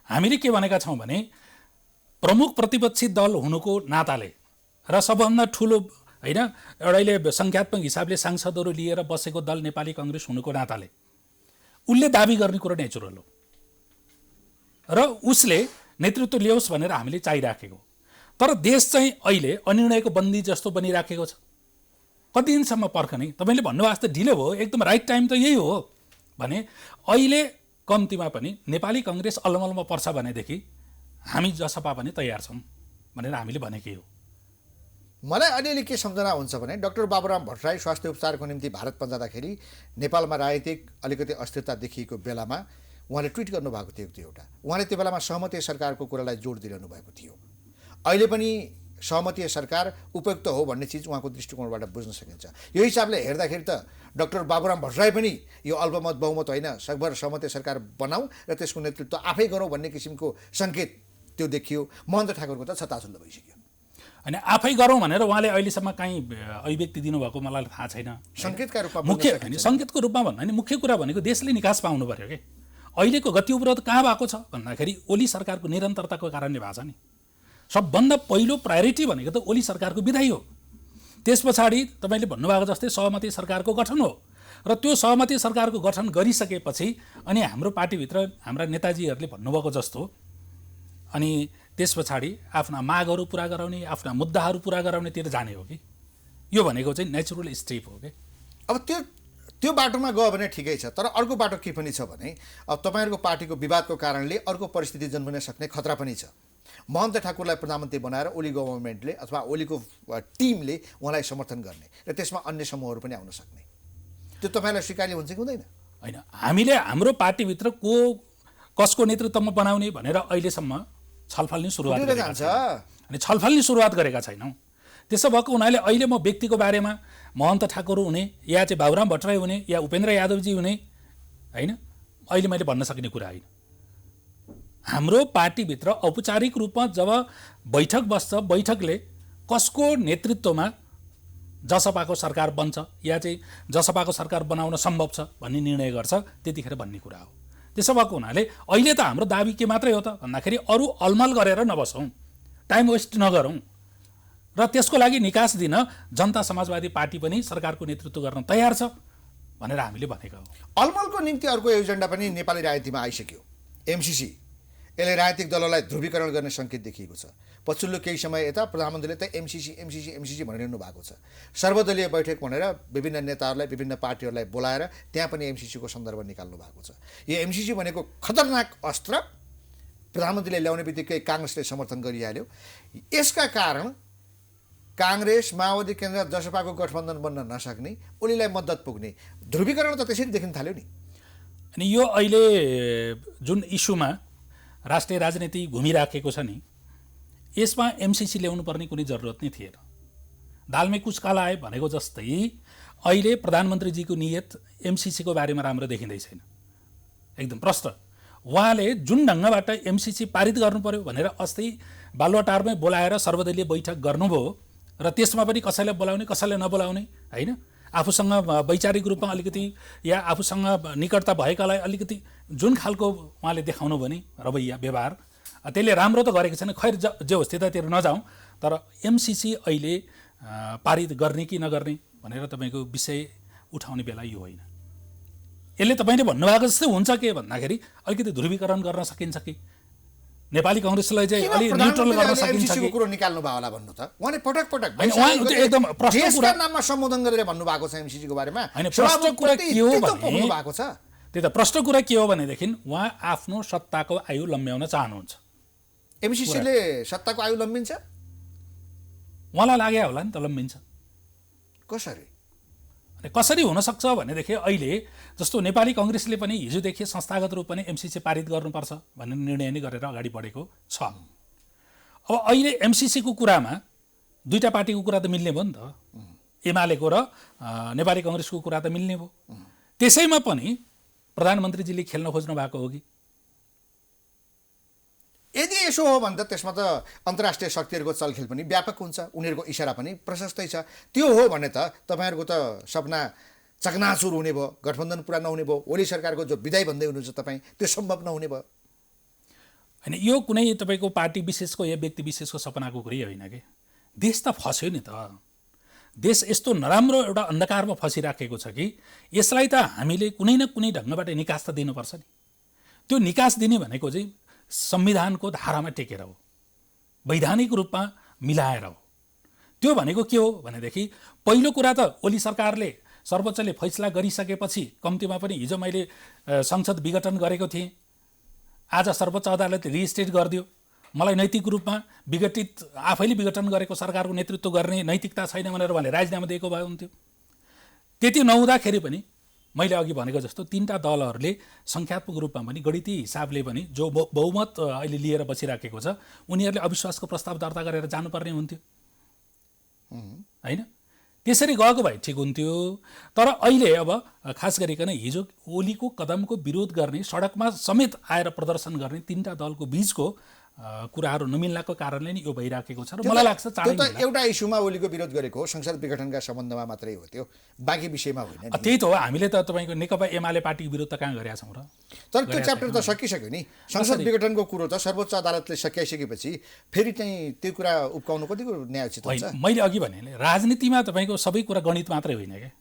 हामीले के भनेका छौँ भने प्रमुख प्रतिपक्षी दल हुनुको नाताले र सबभन्दा ठुलो होइन एउटाले सङ्ख्यात्मक हिसाबले सांसदहरू लिएर बसेको दल नेपाली कङ्ग्रेस हुनुको नाताले उसले दाबी गर्ने कुरो नेचुरल हो र उसले नेतृत्व ल्याओस् भनेर हामीले चाहिराखेको। तर देश चाहिँ अहिले अनिर्णयको बन्दी जस्तो बनिराखेको छ। कति दिनसम्म पर्खने? तपाईँले भन्नुभएको जस्तो ढिलो भयो, एकदम राइट टाइम त यही हो भने अहिले कम्तीमा पनि नेपाली कङ्ग्रेस अलमलमा पर्छ भनेदेखि हामी जसपा पनि तयार छौँ भनेर हामीले भनेकै हो। मलाई अलिअलि के सम्झना हुन्छ भने डाक्टर बाबुराम भट्टराई स्वास्थ्य उपचारको निम्ति भारत पजाँदाखेरि नेपालमा राजनीतिक अलिकति अस्थिरता देखिएको बेलामा उहाँले ट्विट गर्नुभएको थियो एउटा। उहाँले त्यो बेलामा सहमति सरकारको कुरालाई जोड दिइरहनु भएको थियो। अहिले पनि सहमति सरकार उपयुक्त हो भन्ने चिज उहाँको दृष्टिकोणबाट बुझ्न सकिन्छ। यो हिसाबले हेर्दाखेरि त डाक्टर बाबुराम भट्टराई पनि यो अल्पमत बहुमत होइन, सकभर सहमति सरकार बनाऊ र त्यसको नेतृत्व आफै गरौँ भन्ने किसिमको सङ्केत त्यो देखियो। महन्त ठाकुरको त छताछुल्लो भइसक्यो। अनि आफै गरौँ भनेर उहाँले अहिलेसम्म काहीँ अभिव्यक्ति दिनुभएको मलाई थाहा छैन। सङ्केतका रूपमा मुख्य होइन, सङ्केतको रूपमा भन्दा नि मुख्य कुरा भनेको देशले निकास पाउनु पर्यो कि अहिलेको गति उपरोध कहाँ भएको छ भन्दाखेरि ओली सरकारको निरन्तरताको कारणले भएको छ नि। सबभन्दा पहिलो प्रायोरिटी भनेको त ओली सरकारको विदाई हो। त्यस पछाडि तपाईँले भन्नुभएको जस्तै सहमति सरकारको गठन हो र त्यो सहमति सरकारको गठन गरिसकेपछि अनि हाम्रो पार्टीभित्र हाम्रा नेताजीहरूले भन्नुभएको जस्तो अनि त्यस पछाडि आफ्ना मागहरू पुरा गराउने, आफ्ना मुद्दाहरू पुरा गराउनेतिर जाने हो कि यो भनेको चाहिँ नेचुरल स्टेप हो कि। अब त्यो बाटोमा गयो भने ठिकै छ। तर अर्को बाटो के पनि छ भने अब तपाईँहरूको पार्टीको विवादको कारणले अर्को परिस्थिति जन्मिन सक्ने खतरा पनि छ। महन्त ठाकुरलाई प्रधानमन्त्री बनाएर ओली गभर्मेन्टले अथवा ओलीको टिमले उहाँलाई समर्थन गर्ने र त्यसमा अन्य समूहहरू पनि आउन सक्ने, त्यो तपाईँलाई स्वीकार्य हुन्छ कि हुँदैन? होइन, हामीले हाम्रो पार्टीभित्र कसको नेतृत्वमा बनाउने भनेर अहिलेसम्म छलफल नै सुरुवात गरेका छैनौँ। अनि छलफल नै सुरुवात गरेका छैनौँ। त्यसो भएको हुनाले अहिले म व्यक्तिको बारेमा महन्त ठाकुर हुने या चाहिँ बाबुराम भट्टराई हुने या उपेन्द्र यादवजी हुने होइन अहिले मैले भन्न सक्ने कुरा होइन। हाम्रो पार्टीभित्र औपचारिक रूपमा जब बैठक बस्छ, बैठकले कसको नेतृत्वमा जसपाको सरकार बन्छ या चाहिँ जसपाको सरकार बनाउन सम्भव छ भन्ने निर्णय गर्छ, त्यतिखेर भन्ने कुरा हो। त्यसो भएको हुनाले अहिले त हाम्रो दाबी के मात्रै हो त भन्दाखेरि अरू अलमल गरेर नबसौँ, टाइम वेस्ट नगरौँ र त्यसको लागि निकास दिन जनता समाजवादी पार्टी पनि सरकारको नेतृत्व गर्न तयार छ भनेर हामीले भनेका हो। अलमलको निम्ति अर्को एजेन्डा पनि नेपाली राजनीतिमा आइसक्यो, एमसिसी। यसले राजनीतिक दलहरूलाई ध्रुवीकरण गर्ने सङ्केत देखिएको छ। पछिल्लो केही समय यता प्रधानमन्त्रीले त एमसिसी भनिरहनु भएको छ। सर्वदलीय बैठक भनेर विभिन्न नेताहरूलाई, विभिन्न पार्टीहरूलाई बोलाएर त्यहाँ पनि एमसिसीको सन्दर्भ निकाल्नु भएको छ। यो एमसिसी भनेको खतरनाक अस्त्र प्रधानमन्त्रीले ल्याउने बित्तिकै काङ्ग्रेसले समर्थन गरिहाल्यो। यसका कारण काङ्ग्रेस, माओवादी केन्द्र, जसपाको गठबन्धन बन्न नसक्ने, ओलीलाई मद्दत पुग्ने ध्रुवीकरण त त्यसरी देखिन थाल्यो नि। अनि यो अहिले जुन इस्युमा राष्ट्रिय राजनीति घुमिराखेको छ नि, यसमा एमसिसी ल्याउनु पर्ने कुनै जरुरत नै थिएन। दालमै कुछ काला आयो भनेको जस्तै अहिले प्रधानमन्त्रीजीको नियत एमसिसीको बारेमा राम्रो देखिँदै छैन, एकदम प्रष्ट। उहाँले जुन ढङ्गबाट एमसिसी पारित गर्नु पर्यो भनेर अस्ति बालुवाटारमै बोलाएर सर्वदलीय बैठक गर्नुभयो र त्यसमा पनि कसैलाई बोलाउने कसैलाई नबोलाउने होइन, आफूसँग वैचारिक रूपमा अलिकति या आफूसँग निकटता भएकालाई अलिकति जुन खालको उहाँले देखाउनु भने रवैया व्यवहार, त्यसले राम्रो त गरेको छैन। खैर जे होस् त्यतातिर नजाउँ, तर एमसिसी अहिले पारित गर्ने कि नगर्ने भनेर तपाईँको विषय उठाउने बेला यो होइन। यसले तपाईँले भन्नुभएको जस्तै हुन्छ के भन्दाखेरि अलिकति ध्रुवीकरण गर्न सकिन्छ कि नेपाली कङ्ग्रेसलाई चाहिँ अलिक न्युट्रल गर्न सकिन्छ कि कुरो निकाल्नु भयो होला भन्नु त। उहाँले पटक पटक एकदम प्रश्न कुरा नाममा सम्बोधन गरेर भन्नुभएको छ एमसिसीको बारेमा। होइन, प्रश्न कुरा के हो भने भएको छ त्यही त प्रश्न कुरा के हो भनेदेखि उहाँ आफ्नो सत्ताको आयु लम्ब्याउन चाहनुहुन्छ। एमसिसीले सत्ताको आयु लम्बिन्छ उहाँलाई लाग्यो होला नि त, लम्बिन्छ कसरी? अनि कसरी हुनसक्छ भनेदेखि अहिले जस्तो नेपाली कङ्ग्रेसले पनि हिजोदेखि संस्थागत रूपमा पनि एमसिसी पारित गर्नुपर्छ भन्ने निर्णय नै गरेर अगाडि बढेको छ। अब अहिले एमसिसीको कुरामा दुईवटा पार्टीको कुरा त मिल्ने भयो नि त, एमालेको र नेपाली कङ्ग्रेसको कुरा त मिल्ने भयो। त्यसैमा पनि प्रधानमन्त्रीजीले खेल्न खोज्नु भएको हो कि यदि यसो हो भने त त्यसमा त अन्तर्राष्ट्रिय शक्तिहरूको चलखेल पनि व्यापक हुन्छ, उनीहरूको इसारा पनि प्रशस्तै छ। त्यो हो भने त तपाईँहरूको त सपना चकनाचुर हुने भयो, गठबन्धन पुरा नहुने भयो, ओली सरकारको जो विदाई भन्दै हुनुहुन्छ तपाईँ, त्यो सम्भव नहुने भयो। होइन, यो कुनै तपाईँको पार्टी विशेषको या व्यक्ति विशेषको सपनाको कुरै होइन कि, देश त फस्यो नि त। देश यस्तो नराम्रो एउटा अन्धकारमा फसिराखेको छ कि यसलाई त हामीले कुनै न कुनै ढङ्गबाट निकास त दिनुपर्छ नि। त्यो निकास दिने भनेको चाहिँ संविधानको धारामा टेकेर हो, वैधानिक रूपमा मिलाएर हो। त्यो भनेको के हो भनेदेखि पहिलो कुरा त ओली सरकारले सर्वोच्चले फैसला गरिसकेपछि कम्तीमा पनि हिजो मैले संसद विघटन गरेको थिएँ, आज सर्वोच्च अदालतले रिस्टेट गरिदियो। मलाई नैतिक रूपमा विघटित आफैले विघटन गरेको सरकारको नेतृत्व गर्ने नैतिकता छैन भने राजीनामा दिएको भए हुन्थ्यो। त्यति नहुँदाखेरि पनि मैले अघि भनेको जस्तो तीनटा दलहरूले सङ्ख्यात्मक रूपमा पनि गणितीय हिसाबले पनि जो बहुमत अहिले लिएर बसिराखेको छ उनीहरूले अविश्वासको प्रस्ताव दर्ता गरेर जानुपर्ने हुन्थ्यो होइन। त्यसरी गएको भए ठिक हुन्थ्यो। तर अहिले अब खास गरिकन हिजो ओलीको कदमको विरोध गर्ने, सडकमा समेत आएर प्रदर्शन गर्ने तीनटा दलको बीचको कुराहरू नमिल्नाको कारणले नि यो भइराखेको छ। र मलाई लाग्छ त्यो त एउटा इस्युमा ओलीको विरोध गरेको हो, संसद विघटनका सम्बन्धमा मात्रै हो, त्यो बाँकी विषयमा होइन। त्यही त हो, हामीले त तपाईँको नेकपा एमाले पार्टीको विरोध त कहाँ गरेका छौँ र। तर त्यो च्याप्टर त सकिसक्यो नि। संसद विघटनको कुरो त सर्वोच्च अदालतले सकिसकेपछि फेरि चाहिँ त्यो कुरा उब्काउनु कतिको न्यायोचित हुन्छ? मैले अघि भने राजनीतिमा तपाईँको सबै कुरा गणित मात्रै होइन क्या,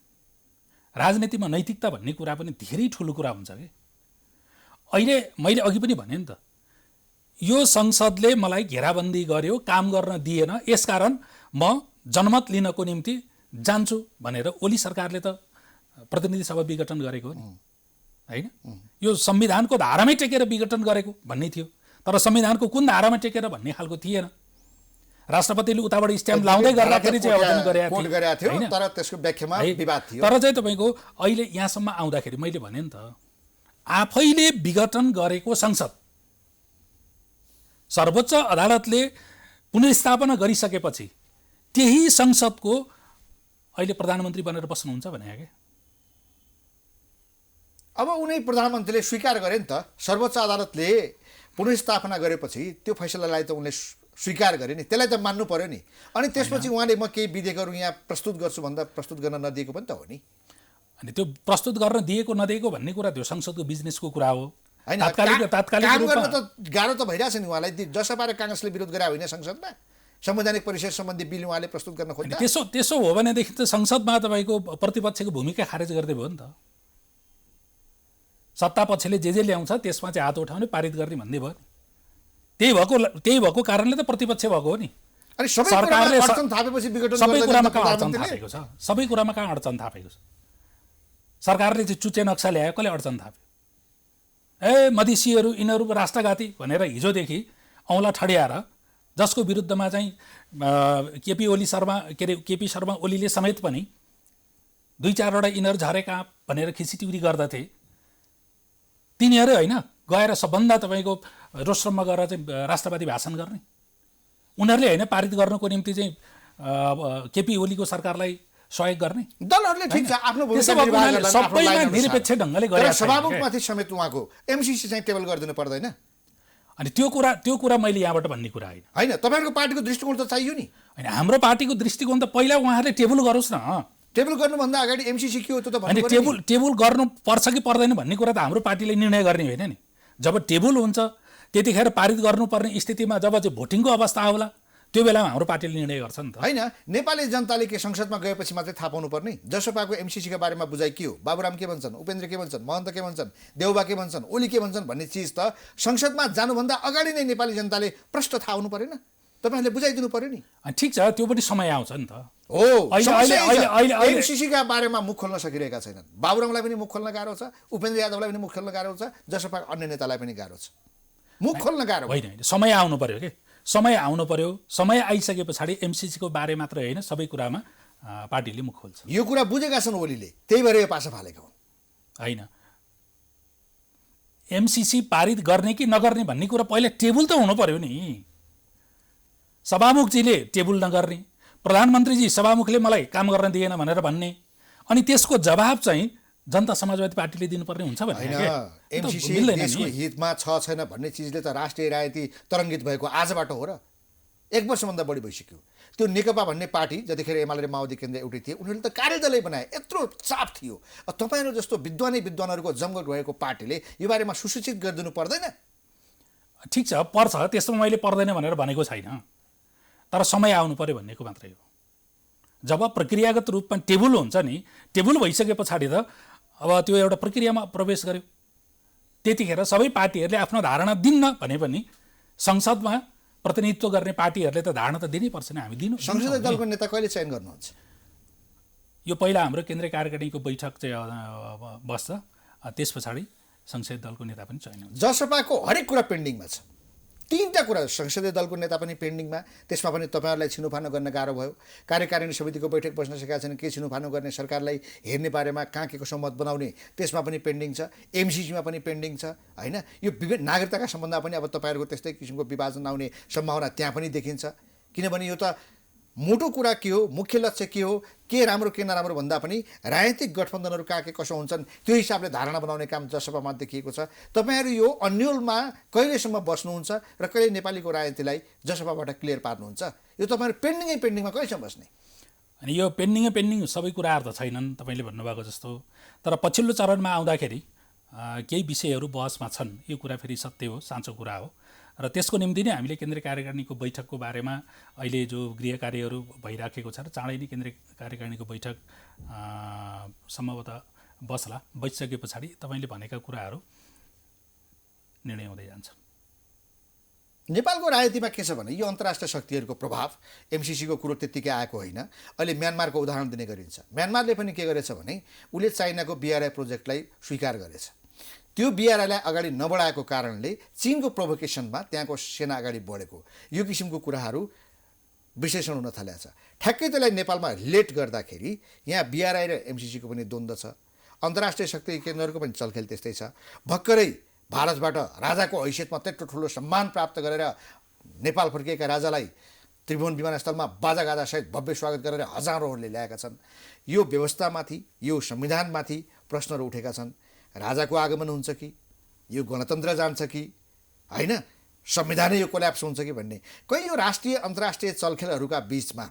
राजनीतिमा नैतिकता भन्ने कुरा पनि धेरै ठुलो कुरा हुन्छ कि। अहिले मैले अघि पनि भने नि त, यो संसदले मलाई घेराबन्दी गर्यो, काम गर्न दिएन, यसकारण म जनमत लिनको निम्ति जान्छु भनेर ओली सरकारले त प्रतिनिधि सभा विघटन गरेको हो नि होइन। यो संविधानको धारामै टेकेर विघटन गरेको भन्ने थियो, तर संविधानको कुन धारामा टेकेर भन्ने खालको थिएन। राष्ट्रपतिले उताबाट स्ट्याम्प लाउँदै गर्दाखेरि चाहिँ गरेका थियो, तर त्यसको व्याख्यामा विवाद थियो। तर चाहिँ तपाईँको अहिले यहाँसम्म आउँदाखेरि मैले भने नि त, आफैले विघटन गरेको संसद सर्वोच्च अदालतले पुनर्स्थापना गरिसकेपछि त्यही संसदको अहिले प्रधानमन्त्री बनेर बस्नुहुन्छ भने क्या। अब उनी प्रधानमन्त्रीले स्वीकार गरे नि त, सर्वोच्च अदालतले पुनर्स्थापना गरेपछि त्यो फैसलालाई त उनले स्वीकार गरे नि, त्यसलाई त मान्नु पर्यो नि। अनि त्यसपछि उहाँले म केही विधेयकहरू यहाँ प्रस्तुत गर्छु भन्दा प्रस्तुत गर्न नदिएको पनि त हो नि। अनि त्यो प्रस्तुत गर्न दिएको नदिएको भन्ने कुरा त्यो संसदको बिजनेसको कुरा हो। तात्कालिक गर्न त गाह्रो त भइरहेछ नि उहाँलाई। जसपारे काङ्ग्रेसले विरोध गरे होइन संसदमा, संवैधानिक परिषद सम्बन्धी बिल उहाँले प्रस्तुत गर्न खोज्दा। त्यसो हो भनेदेखि त संसदमा तपाईँको प्रतिपक्षको भूमिका खारेज गर्दै भयो नि त। सत्ता पक्षले जे ल्याउँछ त्यसमा चाहिँ हात उठाउने, पारित गर्ने भन्ने भयो नि। त्यही भएको कारणले त प्रतिपक्ष भएको हो नि। अनि सरकारले अडचन थापेपछि विघटन सबै कुरामा कहाँ अडचन थापेको छ? सबै कुरामा कहाँ अडचन थापेको छ? सरकारले चाहिँ चुच्चे नक्सा ल्यायो, कसले अडचन थाप्यो? मधेसीहरू यिनीहरू राष्ट्रघाती भनेर हिजोदेखि औँला ठड्याएर जसको विरुद्धमा चाहिँ केपी शर्मा ओलीले समेत पनि 2-4वटा यिनीहरू झरेका भनेर खिचिटिउरी गर्दथे, तिनीहरू होइन गएर सबभन्दा तपाईँको रोस्ट्रममा गएर चाहिँ राष्ट्रवादी भाषण गर्ने, उनीहरूले होइन पारित गर्नको निम्ति चाहिँ केपी ओलीको सरकारलाई सहयोग गर्ने दलहरूले ठिक छ आफ्नो भूमिका निर्वाह गर्न सबैमा निरपेक्ष ढङ्गले गरेका छन्। सभामुखमाथि समेत उहाँको एमसीसी चाहिँ टेबल गरिदिनु पर्दैन? अनि त्यो कुरा मैले यहाँबाट भन्ने कुरा होइन। होइन, तपाईँहरूको पार्टीको दृष्टिकोण त चाहियो नि। होइन, हाम्रो पार्टीको दृष्टिकोण त पहिला उहाँहरूले टेबल गरोस् न। टेबल गर्नुभन्दा अगाडि एमसीसी के हो त्यो त अनि टेबल गर्नु पर्छ कि पर्दैन भन्ने कुरा त हाम्रो पार्टीले निर्णय गर्ने होइन नि। जब टेबल हुन्छ त्यतिखेर पारित गर्नुपर्ने स्थितिमा जब चाहिँ भोटिङको अवस्था होला त्यो बेलामा हाम्रो पार्टीले निर्णय गर्छ नि त। होइन, नेपाली जनताले के संसदमा गएपछि मात्रै थाहा पाउनु पर्ने? जसपाको एमसीसीका बारेमा बुझाइ के हो, बाबुराम के भन्छन्, उपेन्द्र के भन्छन्, महन्त के भन्छन्, देउबा के भन्छन्, ओली के भन्छन् भन्ने चिज त संसदमा जानुभन्दा अगाडि नै नेपाली जनताले प्रश्न थाहा हुनु परेन? तपाईँहरूले बुझाइदिनु पर्यो नि। ठिक छ, त्यो पनि समय आउँछ नि त। हो, एमसीसीका बारेमा मुख खोल्न सकिरहेका छैनन्। बाबुरामलाई पनि मुख खोल्न गाह्रो छ, उपेन्द्र यादवलाई पनि मुख खोल्न गाह्रो छ, जसपा अन्य नेतालाई पनि गाह्रो छ, मुख खोल्न गाह्रो। होइन, समय आउनु पर्यो कि, समय आउनु पर्यो। समय आइसके पछाडि एमसीसीको बारे मात्रै होइन सबै कुरामा पार्टीले मुख खोल्छ। यो कुरा बुझेका छन् ओलीले, त्यही भएर यो पासा फालेको होइन। एमसीसी पारित गर्ने कि नगर्ने भन्ने कुरा पहिला टेबल त हुनु पर्यो नि। सभामुखजीले टेबल नगर्ने, प्रधानमन्त्रीजी सभामुखले मलाई काम गर्न दिएन भनेर भन्ने, अनि त्यसको जवाब चाहिँ जनता समाजवादी पार्टीले दिनुपर्ने हुन्छ भने होइन, एमसिसी देशको हितमा छ छैन भन्ने चिजले त राष्ट्रिय राजनीति तरङ्गित भएको आजबाट हो र 1 वर्षभन्दा बढी भइसक्यो। त्यो नेकपा भन्ने पार्टी जतिखेर एमाले र माओवादी केन्द्र एउटै थिए, उनीहरूले त कार्यदलै बनाए, यत्रो चाप थियो। तपाईँहरू जस्तो विद्वानहरूको जमघट भएको पार्टीले यो बारेमा सुसूचित गरिदिनु पर्दैन? ठिक छ, पर्छ, त्यसमा मैले पर्दैन भनेर भनेको छैन, तर समय आउनु पर्यो भन्नेको मात्रै हो। जब प्रक्रियागत रूपमा टेबल हुन्छ नि, टेबल भइसके पछाडि त अब त्यो एउटा प्रक्रियामा प्रवेश गर्यो, त्यतिखेर सबै पार्टीहरूले आफ्नो धारणा दिन्न भने पनि संसदमा प्रतिनिधित्व गर्ने पार्टीहरूले त धारणा त दिनैपर्छ नि। हामी दिनु संसदीय दलको नेता कहिले चयन गर्नुहुन्छ? यो पहिला हाम्रो केन्द्रीय कार्यकारिणीको बैठक चाहिँ बस्छ, त्यस पछाडि संसदीय दलको नेता पनि चयन हुन्छ। जसपाको हरेक कुरा पेन्डिङमा छ, 3टा कुरा। संसदीय दलको नेता पनि पेन्डिङमा, त्यसमा पनि तपाईँहरूलाई छिनोफानो गर्न गाह्रो भयो। कार्यकारिणी समितिको बैठक बस्न सकेका छैन, के छिनोफानो गर्ने, सरकारलाई हेर्ने बारेमा कहाँ के कसो मत बनाउने, त्यसमा पनि पेन्डिङ छ। एमसिसीमा पनि पेन्डिङ छ, होइन? यो विभिन्न नागरिकताका सम्बन्धमा पनि अब तपाईँहरूको त्यस्तै किसिमको विभाजन आउने सम्भावना त्यहाँ पनि देखिन्छ। किनभने यो त मोटो कुरा के हो, मुख्य लक्ष्य के हो, के राम्रो के नराम्रो भन्दा पनि राजनीतिक गठबन्धनहरू कहाँ के कसो हुन्छन् त्यो हिसाबले धारणा बनाउने काम जसपामा देखिएको छ। तपाईँहरू यो अन्यलमा कहिलेसम्म बस्नुहुन्छ र कहिले नेपालीको राजनीतिलाई जसपाबाट क्लियर पार्नुहुन्छ? यो तपाईँहरू पेन्डिङमा कहिलेसम्म बस्ने? अनि यो पेन्डिङ सबै कुराहरू त छैनन् तपाईँले भन्नुभएको जस्तो, तर पछिल्लो चरणमा आउँदाखेरि केही विषयहरू बहसमा छन्। यो कुरा फेरि सत्य हो, साँचो कुरा हो, र त्यसको निम्ति नै हामीले केन्द्रीय कार्यकारिणीको बैठकको बारेमा अहिले जो गृह कार्यहरू भइराखेको छ र चाँडै नै केन्द्रीय कार्यकारिणीको बैठक सम्भवतः बसिसके पछाडि तपाईँले भनेका कुराहरू निर्णय हुँदै जान्छ। नेपालको राजनीतिमा के छ भने यो अन्तर्राष्ट्रिय शक्तिहरूको प्रभाव, एमसिसीको कुरो त्यत्तिकै आएको होइन। अहिले म्यानमारको उदाहरण दिने गरिन्छ। म्यानमारले पनि के गरेछ भने उसले चाइनाको BRI प्रोजेक्टलाई स्वीकार गरेछ। त्यो BRIलाई अगाडि नबढाएको कारणले चीनको प्रोभोकेसनमा त्यहाँको सेना अगाडि बढेको, यो किसिमको कुराहरू विश्लेषण हुन थालेको छ। ठ्याक्कै त्यसलाई नेपालमा लेट गर्दाखेरि यहाँ BRI र एमसिसीको पनि द्वन्द्व छ। अन्तर्राष्ट्रिय शक्ति केन्द्रहरूको पनि चलखेल त्यस्तै छ। भर्खरै भारतबाट राजाको हैसियतमा त्यत्रो ठुलो सम्मान प्राप्त गरेर नेपाल फर्किएका राजालाई त्रिभुवन विमानस्थलमा बाजागाजासहित भव्य स्वागत गरेर हजारौँहरूले ल्याएका छन्। यो व्यवस्थामाथि, यो संविधानमाथि प्रश्नहरू उठेका छन्। राजाको आगमन हुन्छ कि यो गणतन्त्र जान्छ कि होइन, संविधानै यो कोल्याप्स हुन्छ कि भन्ने कहीँ यो राष्ट्रिय अन्तर्राष्ट्रिय चलखेलहरूका बिचमा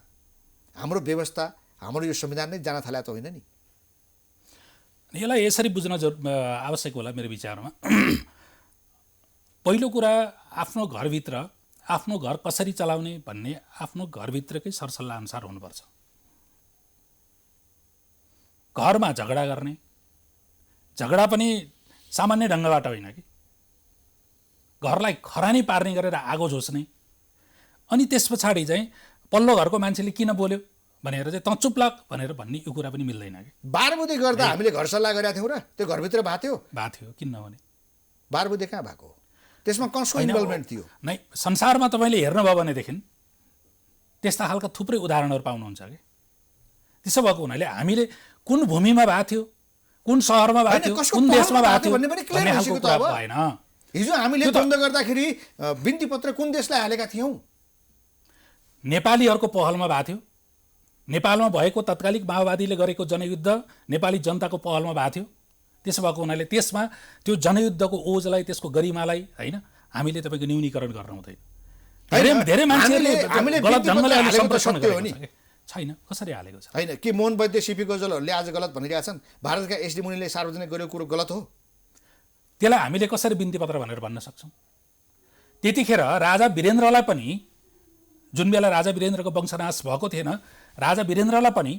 हाम्रो व्यवस्था, हाम्रो यो संविधान नै जान थाले त होइन नि? यसलाई यसरी बुझ्न आवश्यक होला मेरो विचारमा। पहिलो कुरा, आफ्नो घरभित्र आफ्नो घर कसरी चलाउने भन्ने आफ्नो घरभित्रकै सरसल्लाह अनुसार हुनुपर्छ। घरमा झगडा गर्ने, झगडा पनि सामान्य ढङ्गबाट होइन कि, घरलाई खरानी पार्ने गरेर आगो झोस्ने, अनि त्यस पछाडि चाहिँ पल्लो घरको मान्छेले किन बोल्यो भनेर चाहिँ तँ चुप लाग भनेर भन्ने यो कुरा पनि मिल्दैन कि। 12 बुधे गर्दा हामीले घर सल्लाह गरेका थियौँ र त्यो घरभित्र भएको थियो, किन नहुने? 12 बुधे कहाँ भएको? त्यसमा कसको इन्भल्भमेन्ट थियो? नै, संसारमा तपाईँले हेर्नुभयो भनेदेखि त्यस्ता खालका थुप्रै उदाहरणहरू पाउनुहुन्छ कि। त्यसो भएको हुनाले हामीले कुन भूमिमा भएको थियो, कुन सहरमा भएको थियो, कुन देशमा भएको थियो भन्ने खालको कुरा भएन। हिजो हामीले द्वन्द्व गर्दाखेरि बिन्ती पत्र कुन देशलाई हालेका थियौँ? नेपालीहरूको पहलमा भएको थियो। नेपालमा भएको तत्कालिक माओवादीले गरेको जनयुद्ध नेपाली जनताको पहलमा भएको थियो। त्यसो भएको हुनाले त्यसमा त्यो जनयुद्धको ओजलाई, त्यसको गरिमालाई होइन हामीले तपाईँको न्यूनीकरण गर्न हुँदैन। धेरै मान्छेहरूले गलत ढङ्गले सम्प्रेषण गरेको छैन, कसरी हालेको छ? होइन, के मोहन वैद्य, सीपी गजलहरूले आज गलत भनिरहेका छन्? भारतका एसडी मुनिले सार्वजनिक गरेको कुरो गलत हो? त्यसलाई हामीले कसरी बिन्ती पत्र भनेर भन्न सक्छौँ? त्यतिखेर राजा वीरेन्द्रलाई पनि, जुन बेला राजा वीरेन्द्रको वंशनाश भएको थिएन, राजा वीरेन्द्रलाई पनि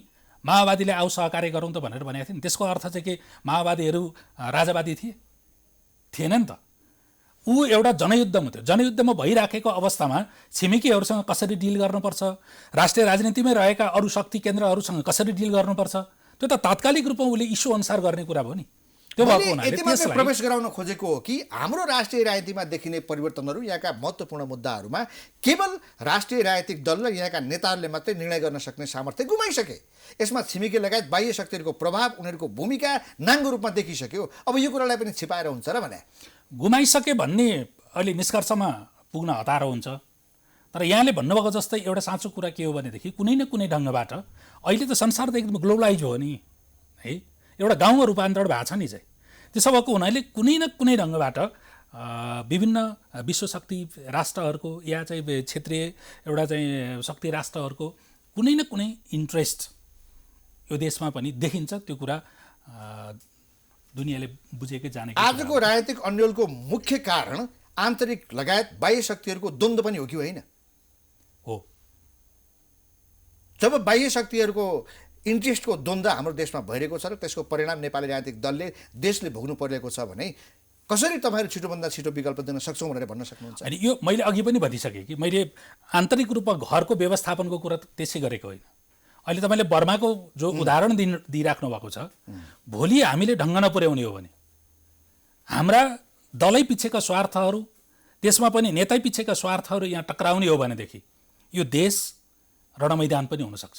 माओवादीले आऊ सहकार्य गरौँ त भनेर भनेको थियो नि। त्यसको अर्थ चाहिँ के माओवादीहरू राजावादी थिएन नि त। ऊ एउटा जनयुद्धमा थियो। जनयुद्धमा भइराखेको अवस्थामा छिमेकीहरूसँग कसरी डिल गर्नुपर्छ, राष्ट्रिय राजनीतिमै रहेका अरू शक्ति केन्द्रहरूसँग कसरी डिल गर्नुपर्छ, त्यो त तात्कालिक रूपमा उसले इस्यु अनुसार गर्ने कुरा भयो नि। त्यो भएको हुनाले त्यसलाई प्रवेश गराउन खोजेको हो कि हाम्रो राष्ट्रिय राजनीतिमा देखिने परिवर्तनहरू यहाँका महत्त्वपूर्ण मुद्दाहरूमा केवल राष्ट्रिय राजनीतिक दल र यहाँका नेताहरूले मात्रै निर्णय गर्न सक्ने सामर्थ्य गुमाइसके। यसमा छिमेकी लगायत बाह्य शक्तिहरूको प्रभाव, उनीहरूको भूमिका नाङ्गो रूपमा देखिसक्यो। अब यो कुरालाई पनि छिपाएर हुन्छ र भने गुमाइसके भन्ने अहिले निष्कर्षमा पुग्न हतारो हुन्छ। तर यहाँले भन्नुभएको जस्तै एउटा साँचो कुरा के हो भनेदेखि कुनै न कुनै ढङ्गबाट अहिले त संसार त एकदम ग्लोबलाइज हो नि है, एउटा गाउँमा रूपान्तरण भएको छ नि चाहिँ। त्यसो भएको हुनाले कुनै न कुनै ढङ्गबाट विभिन्न विश्वशक्ति राष्ट्रहरूको या चाहिँ क्षेत्रीय एउटा चाहिँ शक्ति राष्ट्रहरूको कुनै न कुनै इन्ट्रेस्ट यो देशमा पनि देखिन्छ। त्यो कुरा दुनियाँले बुझेकै जानेकै आजको राजनीतिक अन्योलको मुख्य कारण आन्तरिक लगायत बाह्य शक्तिहरूको द्वन्द्व पनि हो कि होइन? हो। जब बाह्य शक्तिहरूको इन्ट्रेस्टको द्वन्द्व हाम्रो देशमा भइरहेको छ र त्यसको परिणाम नेपाली राजनीतिक दलले देशले भोग्नु परिरहेको छ भने कसरी तपाईँहरू छिटोभन्दा छिटो विकल्प दिन सक्छौँ भनेर भन्न सक्नुहुन्छ? अनि यो मैले अघि पनि भनिसकेँ कि मैले आन्तरिक रूपमा घरको व्यवस्थापनको कुरा त्यसै गरेको होइन। अहिले तपाईँले बर्माको जो उदाहरण दिइराख्नु भएको छ, भोलि हामीले ढङ्ग नपुर्याउने हो भने हाम्रा दलै पिछेका स्वार्थहरू, त्यसमा पनि नेतै पिछेका स्वार्थहरू यहाँ टक्राउने हो भनेदेखि यो देश रणमैदान पनि हुनसक्छ।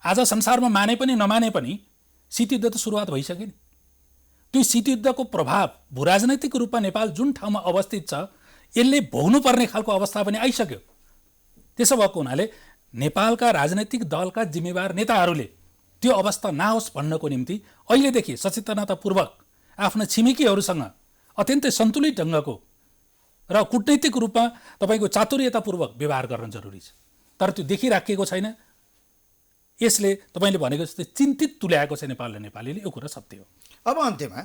आज संसारमा माने पनि नमाने पनि शीतयुद्ध त सुरुवात भइसक्यो नि। त्यो शीतयुद्धको प्रभाव भूराजनैतिक रूपमा नेपाल जुन ठाउँमा अवस्थित छ यसले भोग्नुपर्ने खालको अवस्था पनि आइसक्यो। त्यसो भएको हुनाले नेपालका राजनैतिक दलका जिम्मेवार नेताहरूले त्यो अवस्था नहोस् भन्नको निम्ति अहिलेदेखि सचेतनतापूर्वक आफ्ना छिमेकीहरूसँग अत्यन्तै सन्तुलित ढङ्गको र कूटनैतिक रूपमा तपाईँको चातुर्यतापूर्वक व्यवहार गर्न जरुरी छ। तर त्यो देखिराखिएको छैन। यसले तपाईँले भनेको जस्तै चिन्तित तुल्याएको छ नेपालीले, यो कुरा सत्य हो। अब अन्त्यमा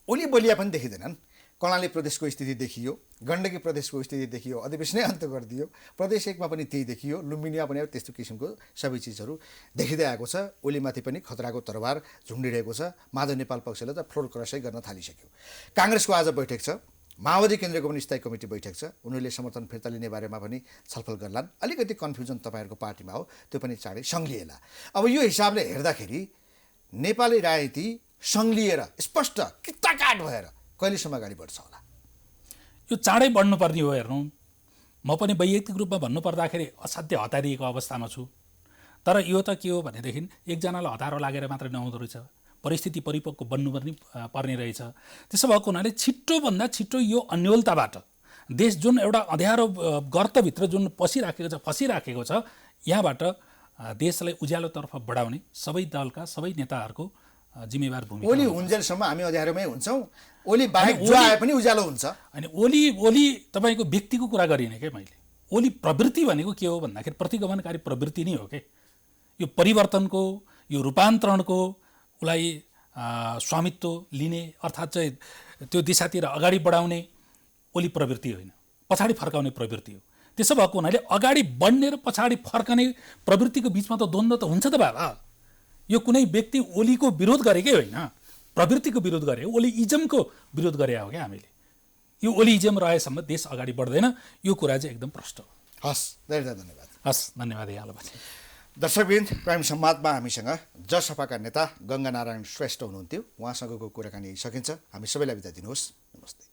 ओली बलिया पनि देखिँदैनन्। कर्णाली प्रदेशको स्थिति देखियो, गण्डकी प्रदेशको स्थिति देखियो, अधिवेशनै अन्त गरिदियो, प्रदेश एकमा पनि त्यही देखियो, लुम्बिनीमा पनि अब त्यस्तो किसिमको सबै चिजहरू देखिँदै आएको छ। ओलीमाथि पनि खतराको तरबार झुन्डिरहेको छ। माधव नेपाल पक्षले त फ्लोर क्रसै गर्न थालिसक्यो। काङ्ग्रेसको आज बैठक छ, माओवादी केन्द्रको पनि स्थायी कमिटी बैठक छ। उनीहरूले समर्थन फिर्ता लिने बारेमा पनि छलफल गर्लान्। अलिकति कन्फ्युजन तपाईँहरूको पार्टीमा हो, त्यो पनि चाँडै सङ्घलिएला। अब यो हिसाबले हेर्दाखेरि नेपाली राजनीति सङ्घलिएर स्पष्ट किताकाट भएर कहिलेसम्म अगाडि बढ्छ होला? यो चाँडै बढ्नुपर्ने हो। हेर्नु, म पनि वैयक्तिक रूपमा भन्नुपर्दाखेरि असाध्य हतारिएको अवस्थामा छु। तर यो त के हो भनेदेखि एकजनालाई हतारो लागेर मात्रै नहुँदो रहेछ, परिस्थिति परिपक्व पर्ने रहेछ। त्यसो भएको हुनाले छिट्टोभन्दा छिट्टो यो अन्योलताबाट देश जुन एउटा अँध्यारो गर्तभित्र जुन फसिराखेको छ यहाँबाट देशलाई उज्यालोतर्फ बढाउने सबै दलका सबै नेताहरूको जिम्मेवार भूमिका। ओली हुन्जेलसम्म हामी अँध्यारोमै हुन्छौँ, ओली बाहेक जो आए पनि उज्यालो हुन्छ। अनि ओली तपाईँको व्यक्तिको कुरा गरिनँ क्या मैले। ओली प्रवृत्ति भनेको के हो भन्दाखेरि प्रतिगमनकारी प्रवृत्ति नै हो क्या। यो परिवर्तनको, यो रूपान्तरणको, उसलाई स्वामित्व लिने अर्थात् चाहिँ त्यो दिशातिर अगाडि बढाउने ओली प्रवृत्ति होइन, पछाडि फर्काउने प्रवृत्ति हो। त्यसो भएको हुनाले अगाडि बढ्ने र पछाडि फर्कने प्रवृत्तिको बिचमा त द्वन्द्व त हुन्छ त बाबा। यो कुनै व्यक्ति ओलीको विरोध गरेकै होइन, प्रवृत्तिको विरोध गरे, ओलीइजमको विरोध गरे हो क्या हामीले। यो ओलीइजम रहेसम्म देश अगाडि बढ्दैन। यो कुरा चाहिँ एकदम प्रष्ट हो। हस्, धेरै धन्यवाद। हस्, धन्यवाद यहाँलाई। दर्शकवृन्द, प्राइम संवादमा हामीसँग जसपाका नेता गङ्गानारायण श्रेष्ठ हुनुहुन्थ्यो। उहाँसँगको कुराकानी सकिन्छ। हामी सबैलाई बिदा दिनुहोस्। नमस्ते।